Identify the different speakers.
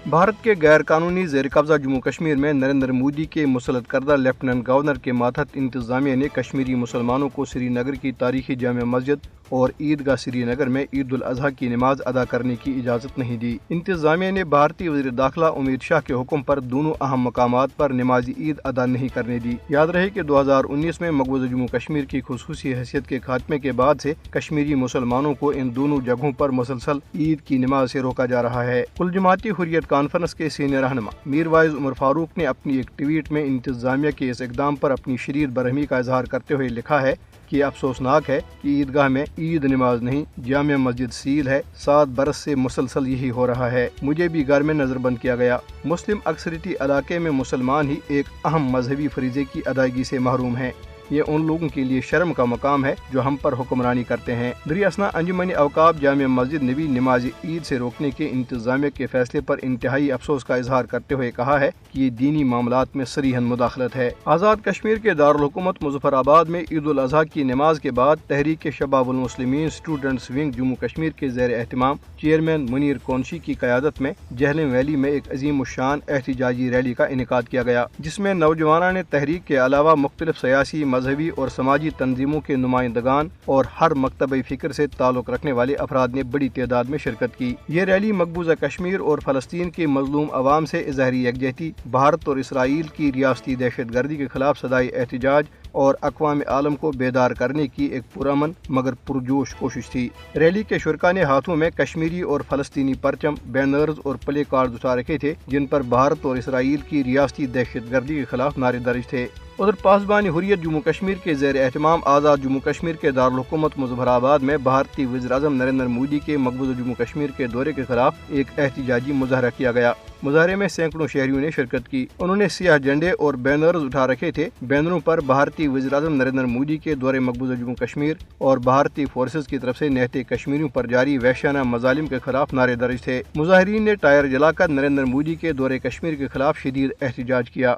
Speaker 1: بھارت کے غیر قانونی زیر قبضہ جموں کشمیر میں نریندر مودی کے مسلط کردہ لیفٹیننٹ گورنر کے ماتحت انتظامیہ نے کشمیری مسلمانوں کو سری نگر کی تاریخی جامع مسجد اور عیدگاہ سری نگر میں عید الاضحیٰ کی نماز ادا کرنے کی اجازت نہیں دی۔ انتظامیہ نے بھارتی وزیر داخلہ امت شاہ کے حکم پر دونوں اہم مقامات پر نماز عید ادا نہیں کرنے دی۔ یاد رہے کہ 2019 میں مقبوضہ جموں کشمیر کی خصوصی حیثیت کے خاتمے کے بعد سے کشمیری مسلمانوں کو ان دونوں جگہوں پر مسلسل عید کی نماز سے روکا جا رہا ہے۔ کل جماعتی حریت کانفرنس کے سینئر رہنما میر وائز عمر فاروق نے اپنی ایک ٹویٹ میں انتظامیہ کے اس اقدام پر اپنی شدید برہمی کا اظہار کرتے ہوئے لکھا ہے کہ افسوسناک ہے کہ عیدگاہ میں عید نماز نہیں، جامع مسجد سیل ہے، 7 برس سے مسلسل یہی ہو رہا ہے، مجھے بھی گھر میں نظر بند کیا گیا۔ مسلم اکثریتی علاقے میں مسلمان ہی ایک اہم مذہبی فریضے کی ادائیگی سے محروم ہیں۔ یہ ان لوگوں کے لیے شرم کا مقام ہے جو ہم پر حکمرانی کرتے ہیں۔ دری اسنا انجمن اوقاف جامع مسجد نے بھی نماز عید سے روکنے کے انتظامیہ کے فیصلے پر انتہائی افسوس کا اظہار کرتے ہوئے کہا ہے کہ یہ دینی معاملات میں صریحاً مداخلت ہے۔ آزاد کشمیر کے دارالحکومت مظفر آباد میں عید الاضحیٰ کی نماز کے بعد تحریک شباب المسلمین اسٹوڈنٹس ونگ جموں کشمیر کے زیر اہتمام چیئرمین منیر کونشی کی قیادت میں جہلم ویلی میں ایک عظیم الشان احتجاجی ریلی کا انعقاد کیا گیا، جس میں نوجوانان تحریک کے علاوہ مختلف سیاسی، مذہبی اور سماجی تنظیموں کے نمائندگان اور ہر مکتبہ فکر سے تعلق رکھنے والے افراد نے بڑی تعداد میں شرکت کی۔ یہ ریلی مقبوضہ کشمیر اور فلسطین کے مظلوم عوام سے ظاہری یکجہتی، بھارت اور اسرائیل کی ریاستی دہشت گردی کے خلاف صدائے احتجاج اور اقوام عالم کو بیدار کرنے کی ایک پرامن مگر پرجوش کوشش تھی۔ ریلی کے شرکاء نے ہاتھوں میں کشمیری اور فلسطینی پرچم، بینرز اور پلے کارڈز اٹھا رکھے تھے جن پر بھارت اور اسرائیل کی ریاستی دہشت گردی کے خلاف نعرے درج تھے۔ ادھر پاسبان حریت جموں کشمیر کے زیر اہتمام آزاد جموں کشمیر کے دارالحکومت مظفر آباد میں بھارتی وزیر اعظم نریندر مودی کے مقبوضہ جموں کشمیر کے دورے کے خلاف ایک احتجاجی مظاہرہ کیا گیا۔ مظاہرے میں سینکڑوں شہریوں نے شرکت کی۔ انہوں نے سیاہ جھنڈے اور بینرز اٹھا رکھے تھے۔ بینروں پر بھارتی وزیر اعظم نریندر مودی کے دورے مقبوضہ جموں کشمیر اور بھارتی فورسز کی طرف سے نہتے کشمیریوں پر جاری وحشیانہ مظالم کے خلاف نعرے درج تھے۔ مظاہرین نے ٹائر جلا کر نریندر مودی کے دورے کشمیر کے خلاف شدید احتجاج کیا۔